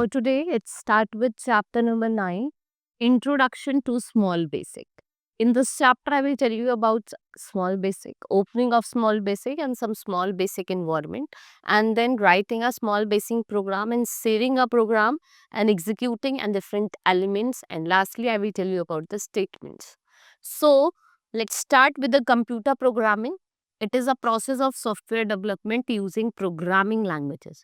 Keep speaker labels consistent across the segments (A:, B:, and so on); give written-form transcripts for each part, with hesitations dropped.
A: today let's start with chapter number 9, Introduction to Small Basic. In this chapter, I will tell you about small basic, opening of small basic and some small basic environment, and then writing a small basic program and saving a program and executing and different elements. And lastly, I will tell you about the statements. So let's start with the computer programming. It is a process of software development using programming languages.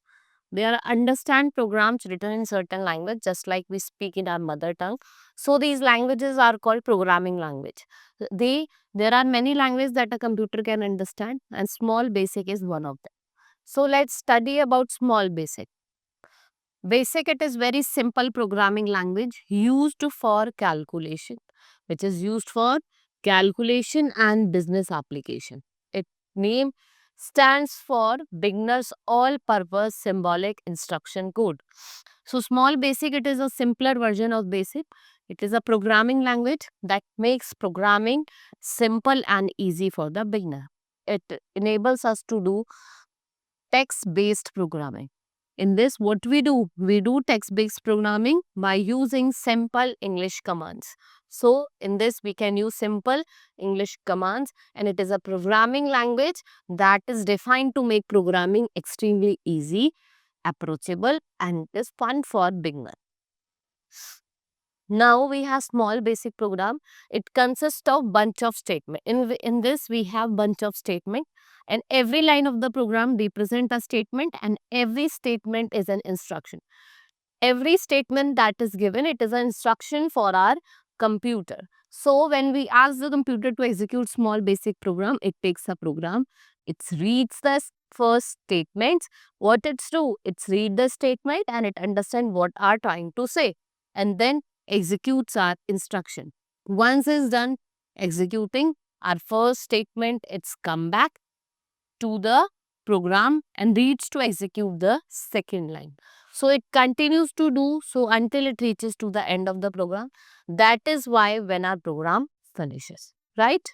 A: They are understand programs written in certain language, just like we speak in our mother tongue. So these languages are called programming language. There are many languages that a computer can understand, and small basic is one of them. So let's study about small basic. Basic, it is very simple programming language used for calculation, which is used for calculation and business application. Its name stands for beginners all purpose symbolic instruction code. So small basic, it is a simpler version of basic. It is a programming language that makes programming simple and easy for the beginner. It enables us to do text based programming. In this, what we do? We do text-based programming by using simple English commands. So, in this, we can use simple English commands, and it is a programming language that is defined to make programming extremely easy, approachable, and it is fun for beginners. Now we have small basic program. It consists of bunch of statement. In this we have bunch of statement, and every line of the program represent a statement, and every statement is an instruction. Every statement that is given, it is an instruction for our computer. So when we ask the computer to execute small basic program, it takes a program. It reads the first statements. What it's do? It's read the statement and it understand what are trying to say, and then executes our instruction. Once it's done executing our first statement, it's come back to the program and reads to execute the second line. So it continues to do so until it reaches to the end of the program. That is why when our program finishes, right?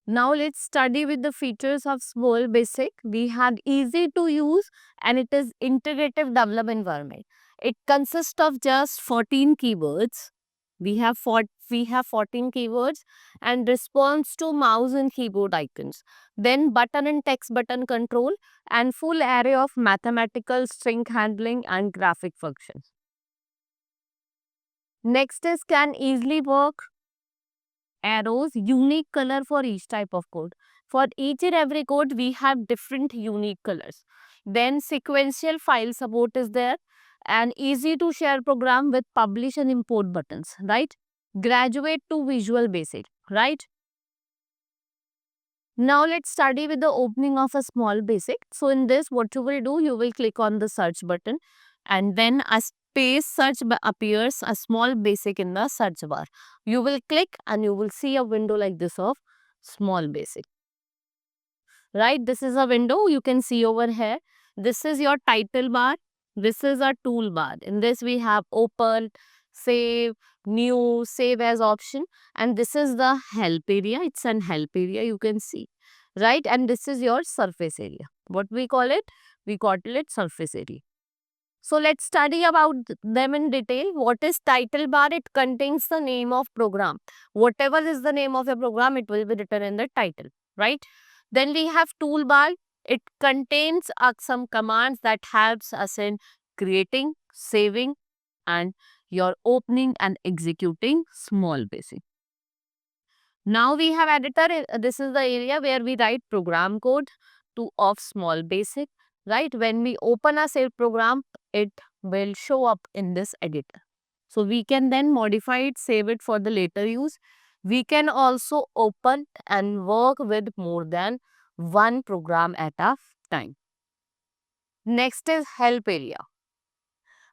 A: Now let's study with the features of small basic. We have easy to use and it is integrative development environment. It consists of just 14 keywords. We have 14 keywords and response to mouse and keyboard icons. Then button and text button control and full array of mathematical string handling and graphic functions. Next is can easily work arrows, unique color for each type of code. For each and every code, we have different unique colors. Then sequential file support is there and easy to share program with publish and import buttons, right? Graduate to Visual Basic, right? Now let's study with the opening of a small basic. So in this, what you will do, you will click on the search button and then a space search appears, a small basic in the search bar. You will click and you will see a window like this of small basic. Right, this is a window you can see over here. This is your title bar. This is a toolbar. In this we have open, save, new, save as option, and this is the help area. It's an help area you can see, right? And this is your surface area. What we call it? We call it surface area. So let's study about them in detail. What is title bar? It contains the name of program. Whatever is the name of a program, it will be written in the title, right? Then we have toolbar. It contains some commands that helps us in creating, saving, and your opening and executing small basic. Now we have editor. This is the area where we write program code to of small basic, right? When we open a save program, it will show up in this editor. So we can then modify it, save it for the later use. We can also open and work with more than one program at a time. Next is help area.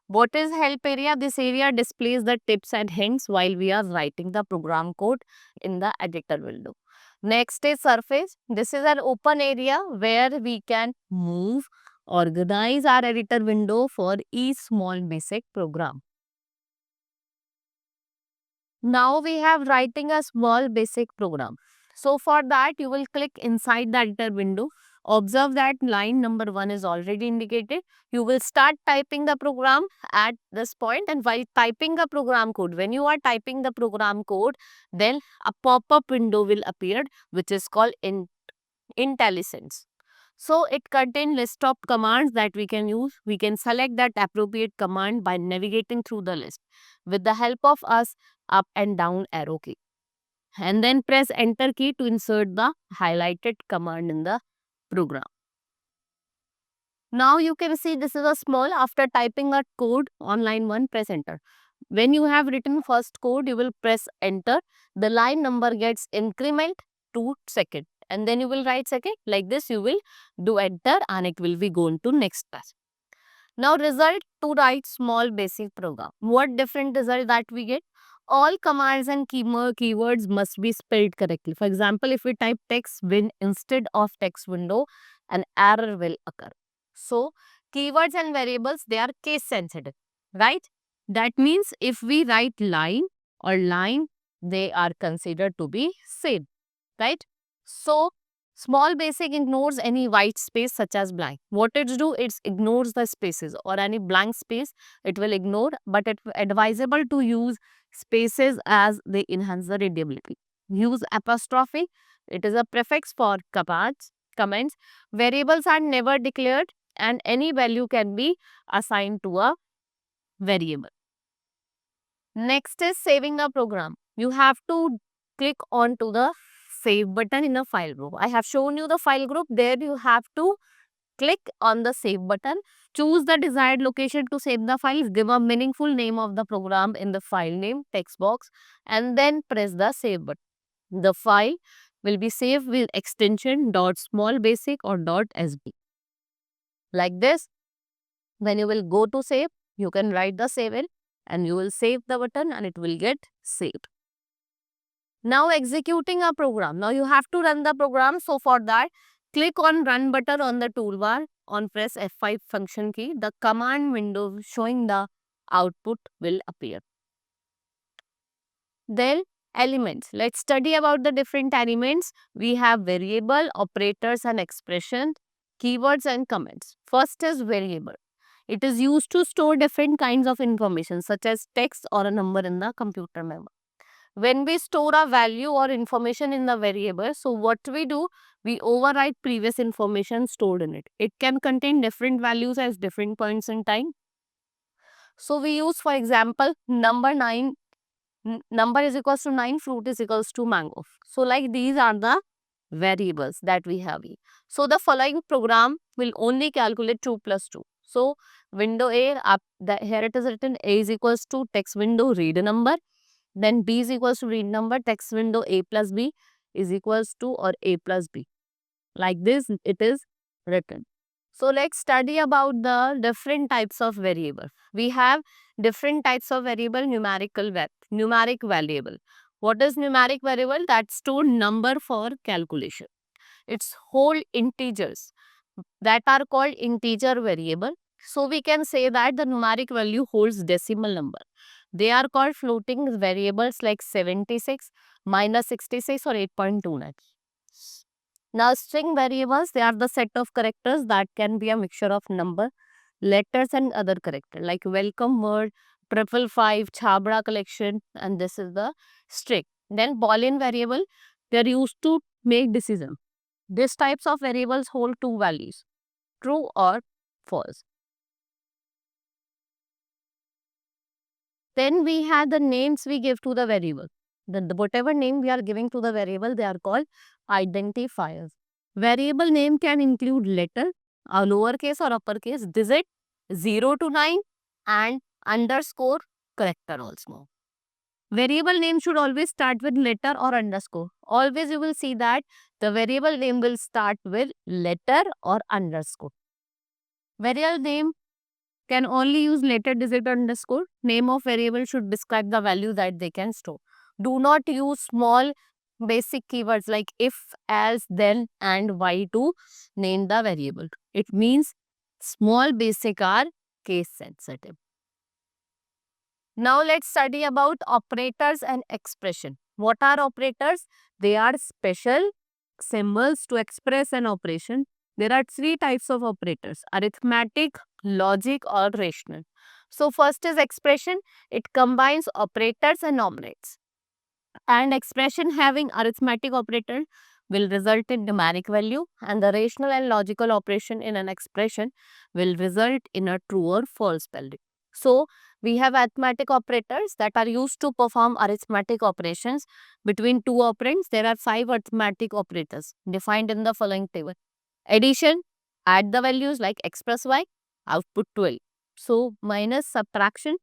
A: What is help area? This area displays the tips and hints while we are writing the program code in the editor window. Next is surface. This is an open area where we can move, organize our editor window for each small basic program. Now we have writing a small basic program. So for that you will click inside the editor window. Observe that line number 1 is already indicated. You will start typing the program at this point, and while typing the program code, when you are typing the program code, then a pop-up window will appear which is called IntelliSense. So it contains list of commands that we can use. We can select that appropriate command by navigating through the list with the help of us up and down arrow key. And then press enter key to insert the highlighted command in the program. Now you can see this is a small. After typing a code on line 1, press enter. When you have written first code, you will press enter. The line number gets increment to second. And then you will write second. Like this, you will do enter and it will be going to next class. Now result to write small basic program. What different result that we get? All commands and keywords must be spelled correctly. For example, if we type text win instead of text window, an error will occur. So, keywords and variables, they are case sensitive, right? That means if we write line or line, they are considered to be same, right? So, small basic ignores any white space such as blank. What it do, it ignores the spaces or any blank space, it will ignore, but it's advisable to use spaces as they enhance the readability. Use apostrophe, it is a prefix for commands. Variables are never declared and any value can be assigned to a variable. Next is saving a program. You have to click on to the save button in a file group. I have shown you the file group. There you have to click on the save button. Choose the desired location to save the file. Give a meaningful name of the program in the file name text box and then press the save button. The file will be saved with extension .smallbasic or .sb. Like this, when you will go to save, you can write the save in and you will save the button and it will get saved. Now executing a program. Now you have to run the program. So for that, click on run button on the toolbar on press F5 function key. The command window showing the output will appear. Then elements. Let's study about the different elements. We have variable, operators and expression, keywords and comments. First is variable. It is used to store different kinds of information such as text or a number in the computer memory. When we store a value or information in the variable, so what we do, we overwrite previous information stored in it. It can contain different values at different points in time. So we use, for example, number is equals to 9, fruit is equals to mango. So like these are the variables that we have here. So the following program will only calculate 2 plus 2. So window A, here it is written A is equals to text window read a number. Then B is equals to read number, text window A plus B is equals to or A plus B. Like this it is written. So let's study about the different types of variable. We have different types of variable, numeric variable. What is numeric variable? That store number for calculation. It's whole integers that are called integer variable. So we can say that the numeric value holds decimal number. They are called floating variables like 76, minus 66 or 8.29. Now string variables, they are the set of characters that can be a mixture of number, letters and other characters like welcome word, 555, Chabra collection, and this is the string. Then Boolean variable, they are used to make decision. These types of variables hold two values, true or false. Then we have the names we give to the variable. Whatever name we are giving to the variable, they are called identifiers. Variable name can include letter, a lowercase or uppercase, digit, 0 to 9 and underscore character also. Variable name should always start with letter or underscore. Always you will see that the variable name will start with letter or underscore. Variable name can only use letter, digit, underscore. Name of variable should describe the value that they can store. Do not use small basic keywords like if, as, then, and why to name the variable. It means small basic are case sensitive. Now let's study about operators and expression. What are operators? They are special symbols to express an operation. There are three types of operators: arithmetic, logic, or rational. So first is expression. It combines operators and numerates. And expression having arithmetic operator will result in numeric value, and the rational and logical operation in an expression will result in a true or false value. So we have arithmetic operators that are used to perform arithmetic operations between two operands. There are five arithmetic operators defined in the following table. Addition, add the values like x plus y, output 12. So minus subtraction,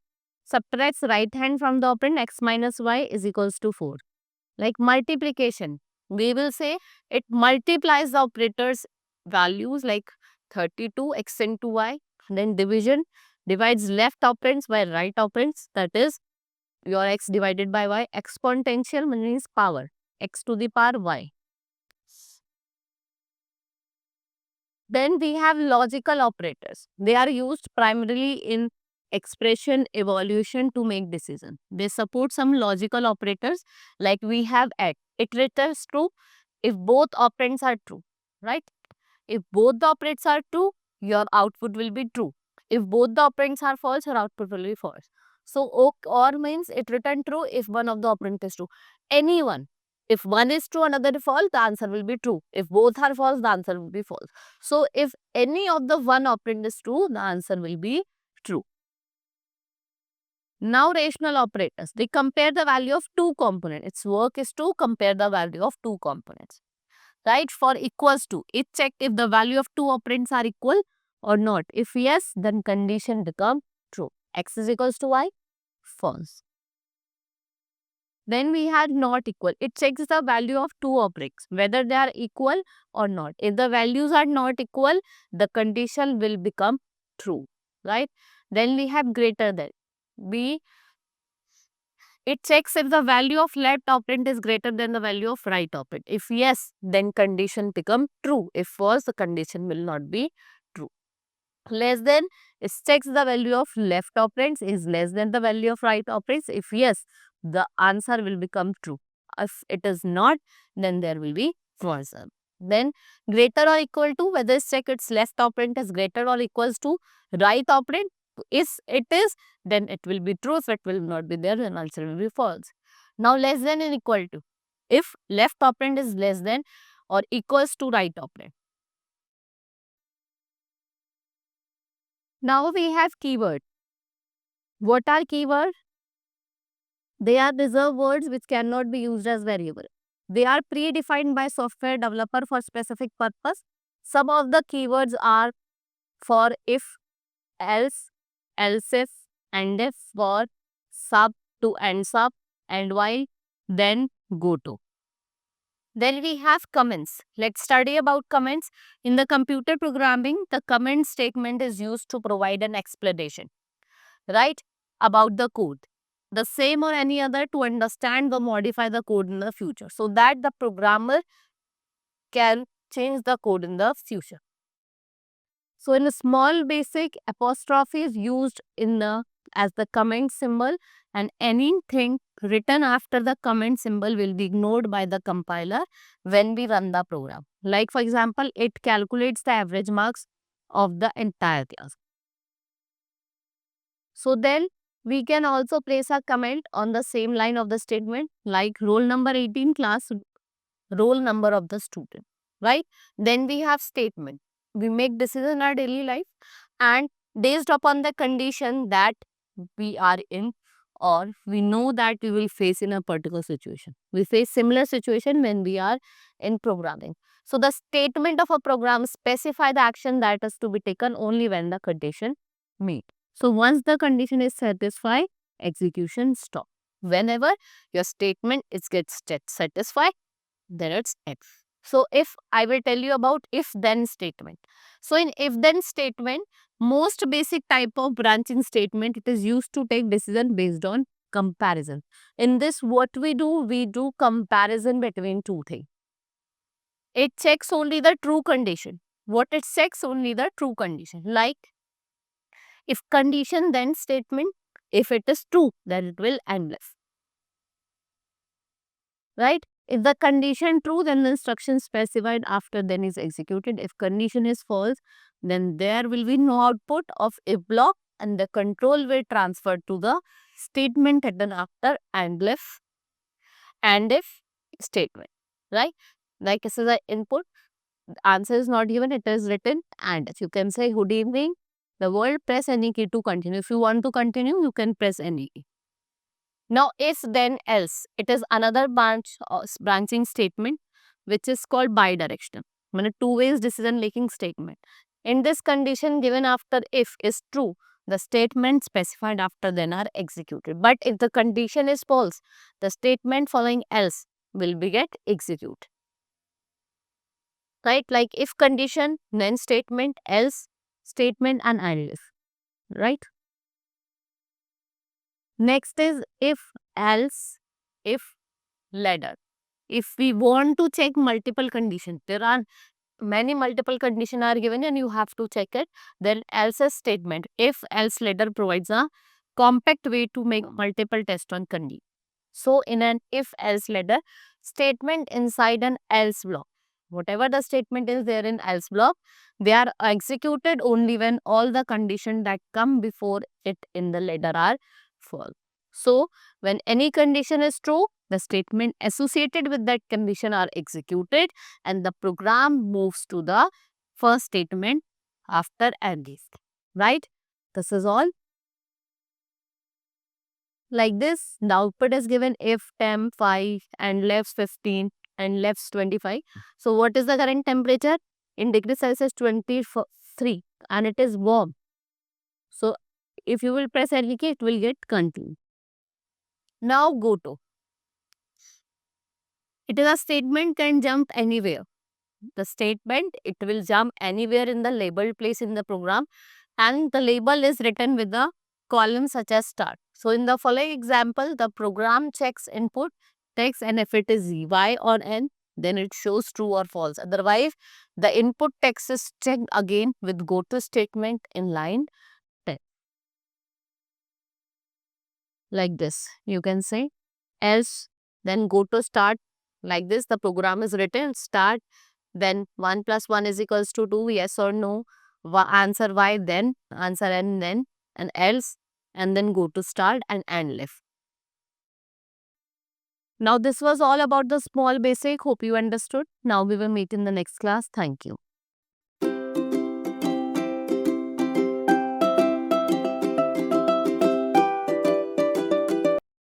A: subtracts right hand from the operand, x minus y is equals to 4. Like multiplication, we will say it multiplies the operators values like 32 x into y. Then division, divides left operands by right operands, that is your x divided by y. Exponential means power, x to the power y. Then we have logical operators. They are used primarily in expression evaluation to make decision. They support some logical operators like we have at. It returns true if both operands are true, right? If both the operands are true, your output will be true. If both the operands are false, your output will be false. So, or means it return true if one of the operand is true. Anyone. If one is true, another is false, the answer will be true. If both are false, the answer will be false. So, if any of the one operand is true, the answer will be true. Now, rational operators, they compare the value of two components. Its work is to compare the value of two components. Right? For equals to, it check if the value of two operands are equal or not. If yes, then condition become true. X is equals to y, false. Then we had not equal. It checks the value of two operands, whether they are equal or not. If the values are not equal, the condition will become true, right? Then we have greater than. It checks if the value of left operand is greater than the value of right operand. If yes, then condition become true. If false, the condition will not be true. Less than, it checks the value of left operands is less than the value of right operands. If yes, the answer will become true. If it is not, then there will be false. Then greater or equal to, whether it's check its left operand is greater or equals to right operand. If it is, then it will be true. If it will not be there, then answer will be false. Now less than and equal to. If left operand is less than or equals to right operand. Now we have keyword. What are keywords? They are reserved words which cannot be used as variable. They are predefined by software developer for specific purpose. Some of the keywords are for if, else, else if, and if, for, sub, to ends up, and while, then, go to. Then we have comments. Let's study about comments. In the computer programming, the comment statement is used to provide an explanation, right, about the code. The same or any other to understand or modify the code in the future, so that the programmer can change the code in the future. So in a small basic, apostrophe is used in the as the comment symbol, and anything written after the comment symbol will be ignored by the compiler when we run the program. Like for example, it calculates the average marks of the entire class. So then we can also place a comment on the same line of the statement, like roll number 18 class, roll number of the student, right? Then we have statement. We make decisions in our daily life and based upon the condition that we are in, or we know that we will face in a particular situation. We face similar situation when we are in programming. So the statement of a program specify the action that is to be taken only when the condition meet. So once the condition is satisfied, execution stop. Whenever your statement is gets satisfied, then it's if. So if I will tell you about if then statement. So in if then statement, most basic type of branching statement, it is used to take decision based on comparison. In this, what we do comparison between two things. It checks only the true condition. What it checks only the true condition. Like if condition then statement, if it is true, then it will endless. Right? If the condition true, then the instruction specified after then is executed. If condition is false, then there will be no output of if block and the control will transfer to the statement hidden after and if statement, right? Like this is the input, the answer is not given, it is written and if. You can say good evening, the word, press any key to continue. If you want to continue, you can press any key. Now, if then else, it is another branching statement which is called bidirectional. I mean, two ways decision making statement. In this condition given after if is true, the statement specified after then are executed. But if the condition is false, the statement following else will be get executed. Right? Like if condition, then statement, else statement and if. Right? Next is if, else, if, ladder. If we want to check multiple conditions, there are many multiple condition are given and you have to check it. Then else statement, if else ladder provides a compact way to make multiple tests on condition. So in an if else ladder, statement inside an else block, whatever the statement is there in else block, they are executed only when all the conditions that come before it in the ladder are false. So when any condition is true, the statement associated with that condition are executed and the program moves to the first statement after and if. Right? This is all. Like this, the output is given if temp 5 and left 15 and left 25. So what is the current temperature? In degrees Celsius 23 and it is warm. So if you will press any key, it will get continue. Now go to. It is a statement can jump anywhere. The statement, it will jump anywhere in the labeled place in the program and the label is written with the column such as start. So in the following example, the program checks input text and if it is y or n, then it shows true or false. Otherwise, the input text is checked again with go to statement in line 10. Like this, you can say else, then go to start. Like this, the program is written start, then 1 plus 1 is equals to 2, yes or no, answer y, then answer n, then and else, and then go to start and end left. Now this was all about the small basic. Hope you understood. Now we will meet in the next class. Thank you.